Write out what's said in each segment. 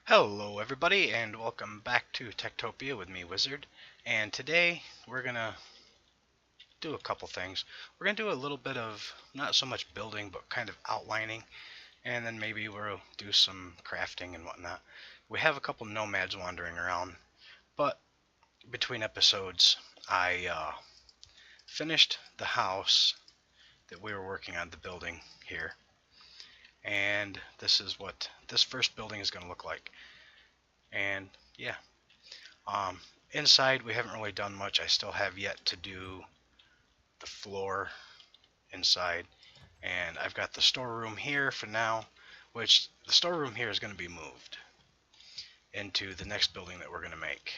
Hello everybody and welcome back to Tektopia with me, Wizard. And today we're gonna do a couple things. We're gonna do a little bit of not so much building but kind of outlining, and then maybe we'll do some crafting and whatnot. We have a couple nomads wandering around, but between episodes I finished the house that we were working on, the building here, and this is what this first building is gonna look like. And yeah. Um, Inside, we haven't really done much. I still have yet to do the floor inside. And I've got the storeroom here for now, which the storeroom here is going to be moved into the next building that we're going to make.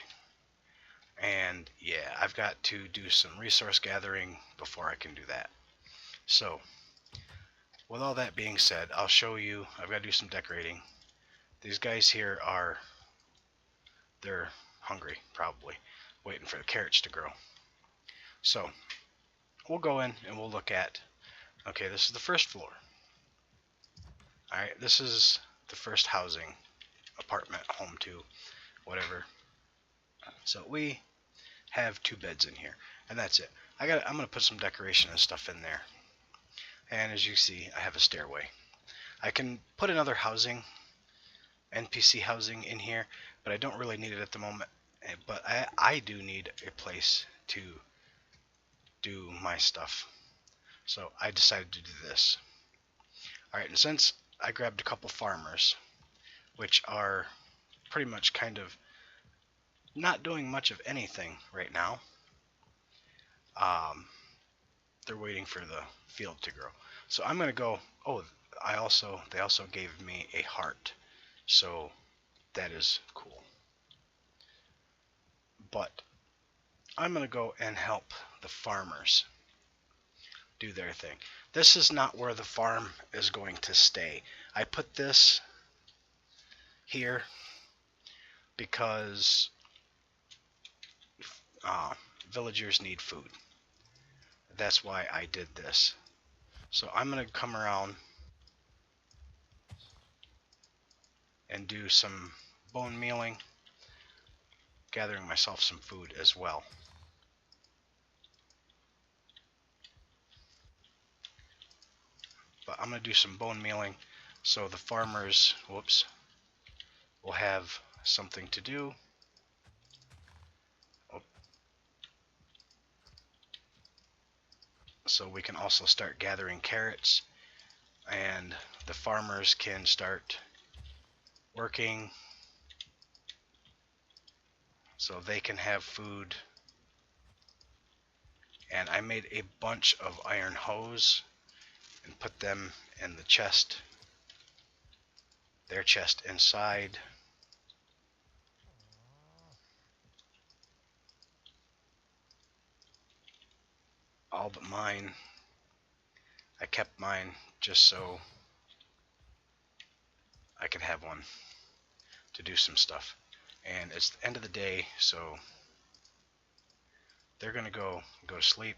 And yeah, I've got to do some resource gathering before I can do that. So, with all that being said, I'll show you, I've got to do some decorating. These guys here they're hungry, probably, waiting for the carrots to grow. So, we'll go in and we'll look at, okay, this is the first floor. Alright, this is the first housing, apartment, home to, whatever. So we have 2 beds in here, and that's it. I'm going to put some decoration and stuff in there. And as you see, I have a stairway. I can put another housing, NPC housing in here, but I don't really need it at the moment. But I do need a place to do my stuff. So I decided to do this. Alright, and since I grabbed a couple farmers, which are pretty much kind of not doing much of anything right now. They're waiting for the field to grow. So I'm going to go, oh, they also gave me a heart. So that is cool. But I'm going to go and help the farmers do their thing. This is not where the farm is going to stay. I put this here because villagers need food. That's why I did this. So I'm going to come around and do some bone mealing, gathering myself some food as well. But I'm going to do some bone mealing so the farmers, will have something to do. So we can also start gathering carrots, and the farmers can start working so they can have food. And I made a bunch of iron hose and put them in the chest, their chest inside. All but mine. I kept mine just so I could have one to do some stuff. And it's the end of the day, so they're gonna go to sleep.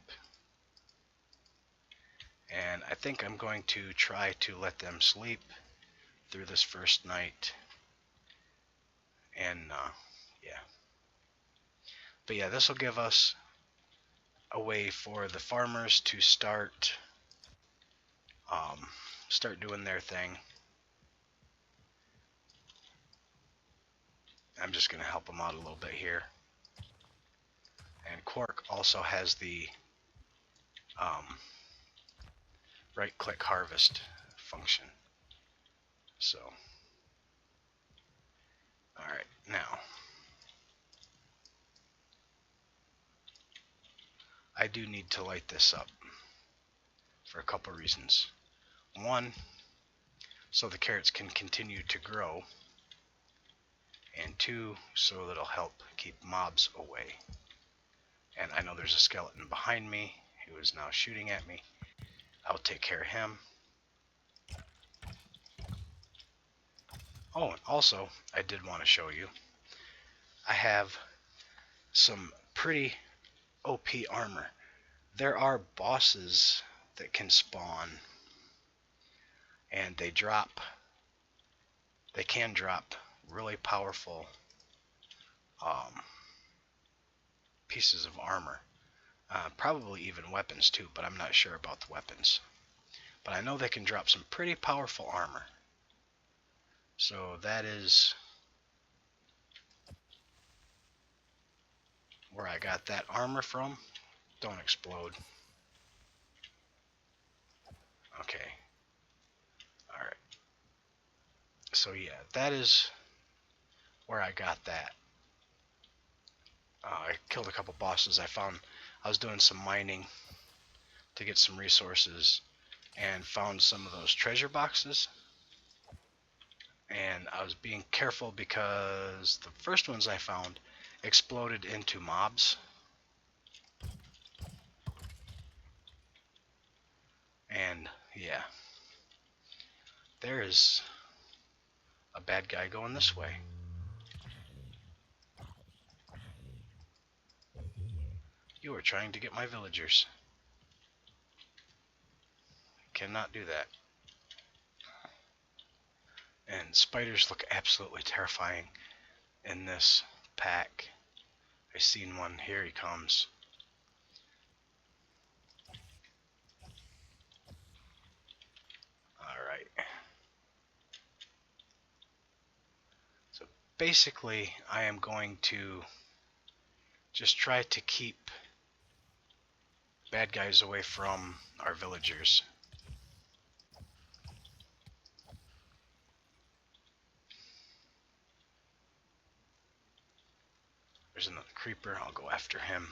And I think I'm going to try to let them sleep through this first night. And yeah. But yeah, this will give us a way for the farmers to start doing their thing. I'm just going to help them out a little bit here. And Quark also has the right-click harvest function. So, alright, now, I do need to light this up for a couple reasons. One, so the carrots can continue to grow, and 2, so that it'll help keep mobs away. And I know there's a skeleton behind me who is now shooting at me. I'll take care of him. Oh, and also, I did want to show you, I have some pretty OP armor. There are bosses that can spawn, and they can drop really powerful um, pieces of armor. Probably even weapons too, but I'm not sure about the weapons. But I know they can drop some pretty powerful armor. So that is where I got that armor from. Don't explode. Okay. Alright. So yeah, that is where I got that. I killed a couple bosses. I was doing some mining to get some resources and found some of those treasure boxes. And I was being careful because the first ones I found exploded into mobs. And yeah, there is a bad guy going this way. You are trying to get my villagers. Cannot do that. And spiders look absolutely terrifying in this pack. I seen one. Here he comes. Alright. So basically, I am going to just try to keep bad guys away from our villagers. There's another creeper. I'll go after him.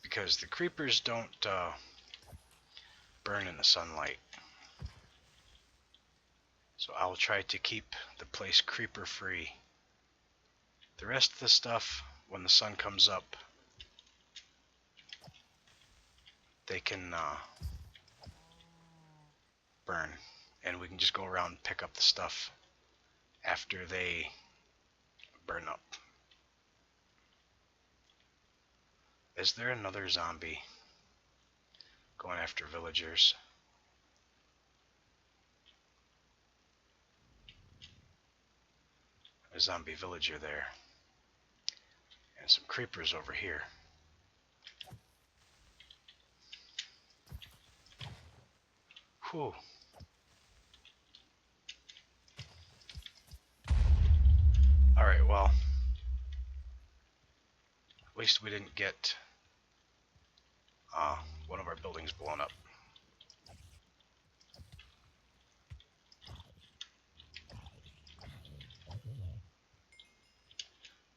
Because the creepers don't burn in the sunlight. So I'll try to keep the place creeper free. The rest of the stuff, when the sun comes up, they can burn. And we can just go around and pick up the stuff after they burn up. Is there another zombie going after villagers? A zombie villager there. And some creepers over here. Whew. Alright, well, at least we didn't get one of our buildings blown up.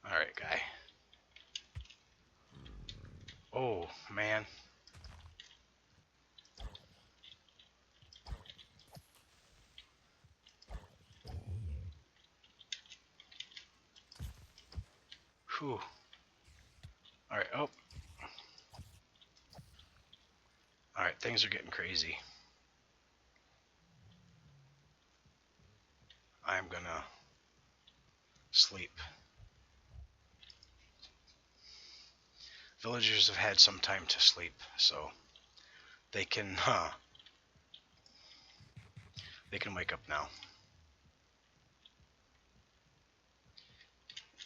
Alright, guy. Oh, man. Whew. Alright, oh. Alright, things are getting crazy. I'm gonna sleep. Villagers have had some time to sleep, so they can wake up now.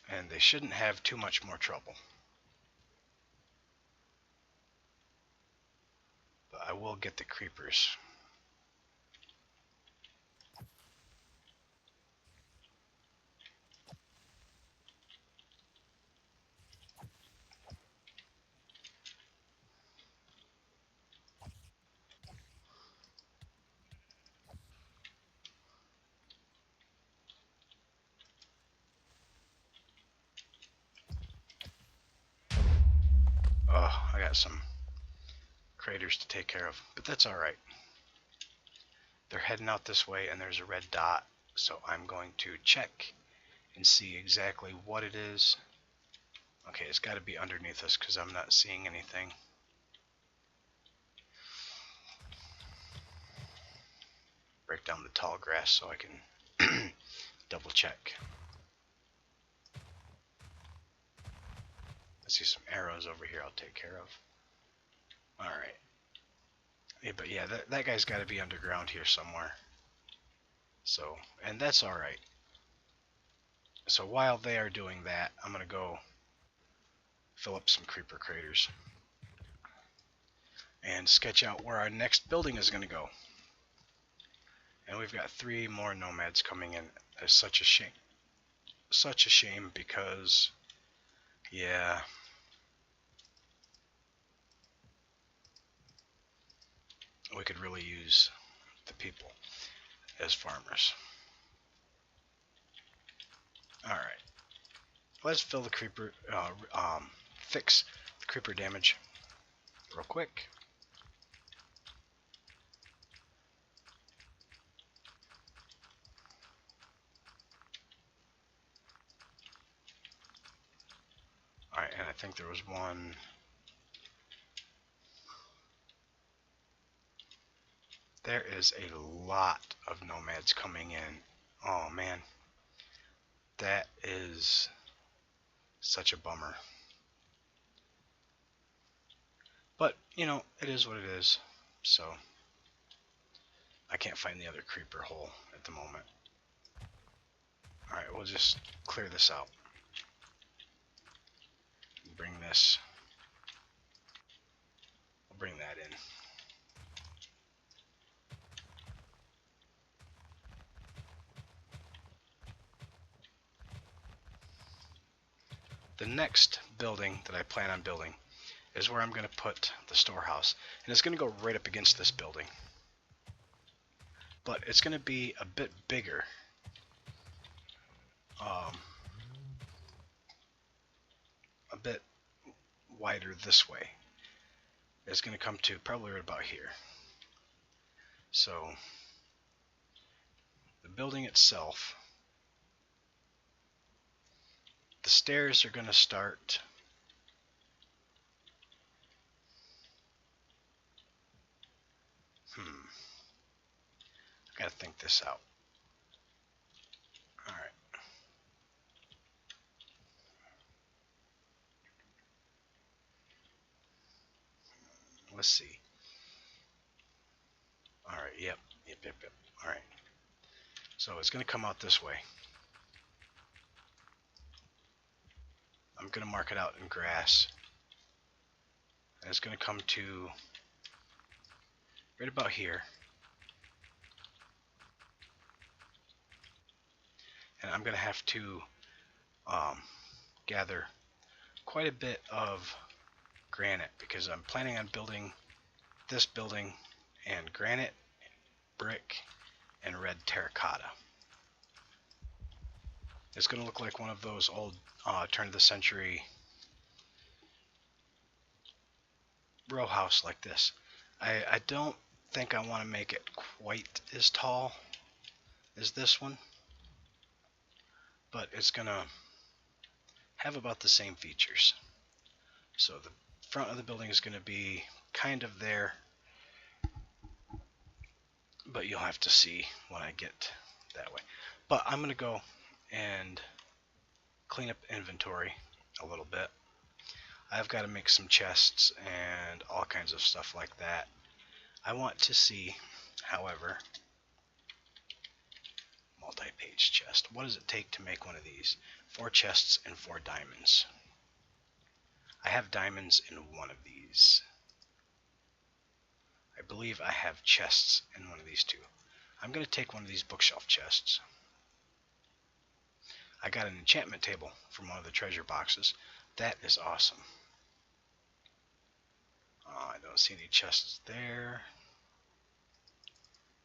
And they shouldn't have too much more trouble. But I will get the creepers. Oh, I got some craters to take care of, but that's alright. They're heading out this way and there's a red dot, so I'm going to check and see exactly what it is. Okay, it's got to be underneath us because I'm not seeing anything. Break down the tall grass so I can double check. I see some arrows over here I'll take care of. Alright. Yeah, but yeah, that guy's got to be underground here somewhere. So, and that's all right. So while they are doing that, I'm gonna go fill up some creeper craters and sketch out where our next building is gonna go. And we've got 3 more nomads coming in. It's such a shame. Such a shame because, yeah, we could really use the people as farmers. All right, let's fill the creeper, fix the creeper damage real quick. All right, and I think there was one. There is a lot of nomads coming in. Oh man, that is such a bummer. But, you know, it is what it is. So, I can't find the other creeper hole at the moment. Alright, we'll just clear this out. Bring this. We'll bring that in. The next building that I plan on building is where I'm going to put the storehouse. And it's going to go right up against this building. But it's going to be a bit bigger. A bit wider this way. It's going to come to probably right about here. So, the building itself, the stairs are going to start I gotta think this out. Alright. Let's see. Alright, yep. Alright. So it's gonna come out this way. I'm gonna mark it out in grass. And it's gonna come to right about here. And I'm gonna have to gather quite a bit of granite because I'm planning on building this building and granite, brick, and red terracotta. It's going to look like one of those old turn of the century row house like this. I don't think I want to make it quite as tall as this one, but it's going to have about the same features. So the front of the building is going to be kind of there, but you'll have to see when I get that way. But I'm going to go and clean up inventory a little bit. I've got to make some chests and all kinds of stuff like that. I want to see, however, multi-page chest. What does it take to make one of these? 4 chests and 4 diamonds. I have diamonds in one of these. I believe I have chests in one of these too. I'm going to take one of these bookshelf chests. I got an enchantment table from one of the treasure boxes. That is awesome. I don't see any chests there.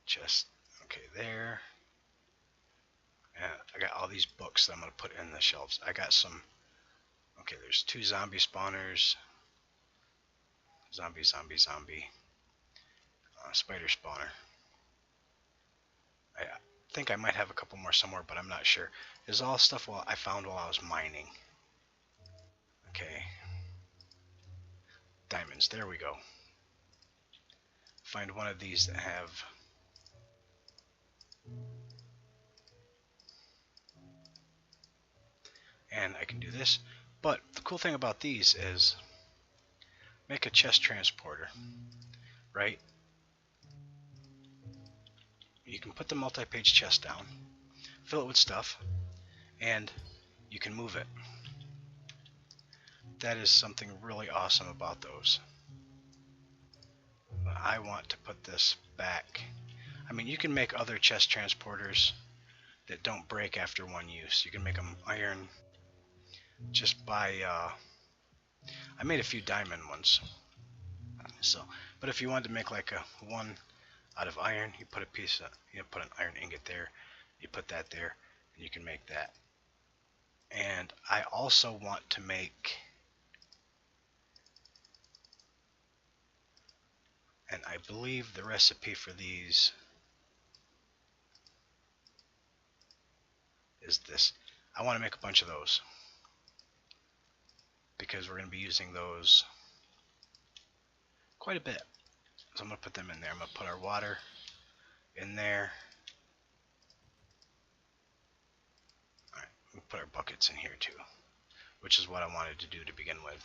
Chest, okay, there. And I got all these books that I'm going to put in the shelves. I got some, okay, there's 2 zombie spawners. Zombie. Spider spawner. I think I might have a couple more somewhere, but I'm not sure. This is all stuff I found while I was mining. Okay. Diamonds, there we go. Find one of these that have... And I can do this. But the cool thing about these is make a chest transporter, right? you can put the multi-page chest down, fill it with stuff, and you can move it. That is something really awesome about those. I want to put this back. I mean, you can make other chest transporters that don't break after one use. You can make them iron just by, I made a few diamond ones. So, but if you wanted to make like a one out of iron, you put a piece of, put an iron ingot there, you put that there, and you can make that. And I also want to make, and I believe the recipe for these is this. I want to make a bunch of those because we're going to be using those quite a bit. So I'm going to put them in there. I'm going to put our water in there. Alright, we'll put our buckets in here too, which is what I wanted to do to begin with.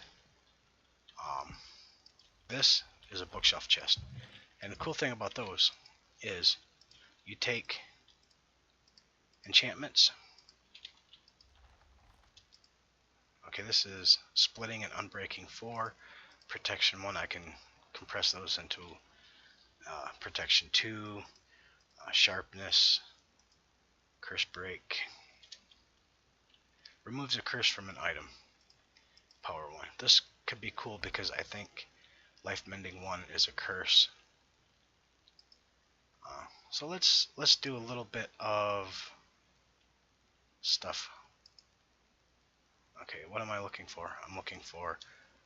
This is a bookshelf chest. And the cool thing about those is you take enchantments. Okay, this is splitting and unbreaking 4. Protection 1, I can compress those into protection 2, sharpness, curse break. Removes a curse from an item. Power 1. This could be cool because I think life mending 1 is a curse. So let's do a little bit of stuff. Okay, what am I looking for? I'm looking for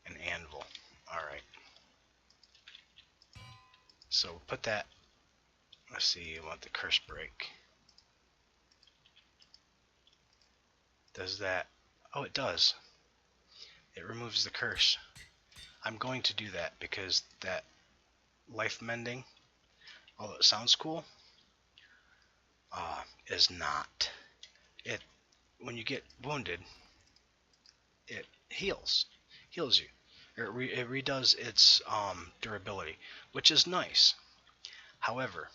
an anvil. Alright. So put that, let's see, I want the curse break. Does that, oh it does. It removes the curse. I'm going to do that because that life mending, although it sounds cool, is not. It, when you get wounded, it heals you. It redoes its durability, which is nice. However,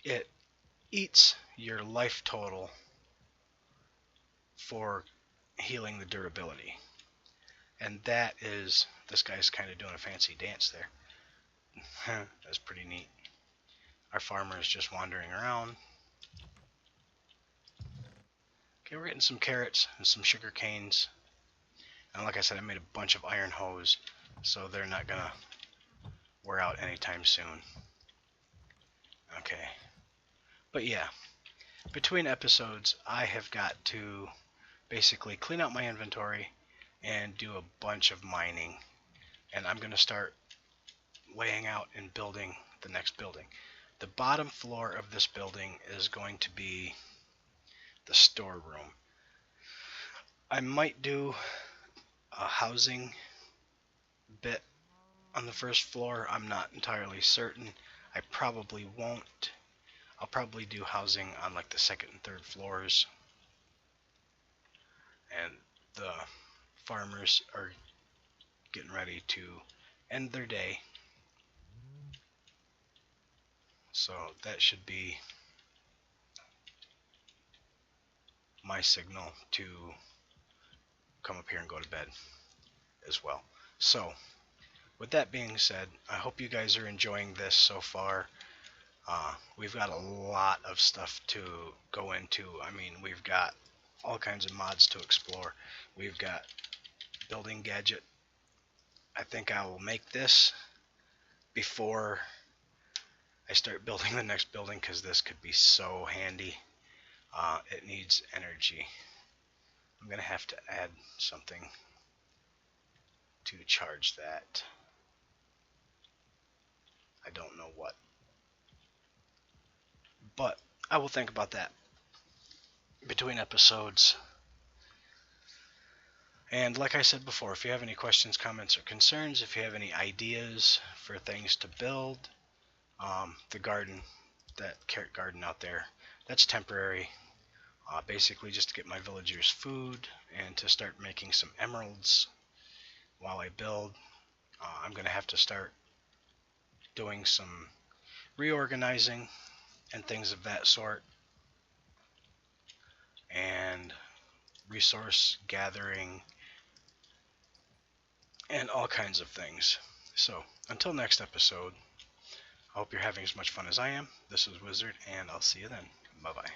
it eats your life total for healing the durability. And that is, this guy's kind of doing a fancy dance there. That's pretty neat. Our farmer is just wandering around. Okay, we're getting some carrots and some sugar canes. And like I said, I made a bunch of iron hose, so they're not gonna wear out anytime soon. Okay. But yeah, between episodes, I have got to basically clean out my inventory and do a bunch of mining. And I'm gonna start laying out and building the next building. The bottom floor of this building is going to be the storeroom. I might do a housing bit on the first floor. I'm not entirely certain. I probably won't. I'll probably do housing on like the second and third floors. And the farmers are getting ready to end their day. So that should be my signal to come up here and go to bed as well. So with that being said, I hope you guys are enjoying this so far. We've got a lot of stuff to go into. I mean, we've got all kinds of mods to explore. We've got building gadget. I think I will make this before I start building the next building because this could be so handy. It needs energy. I'm going to have to add something to charge that. I don't know what. But I will think about that between episodes. And like I said before, if you have any questions, comments, or concerns, if you have any ideas for things to build, the garden, that carrot garden out there, that's temporary. Basically just to get my villagers food and to start making some emeralds while I build. I'm going to have to start doing some reorganizing and things of that sort, and resource gathering and all kinds of things. So until next episode, I hope you're having as much fun as I am. This is Wizard, and I'll see you then. Bye bye.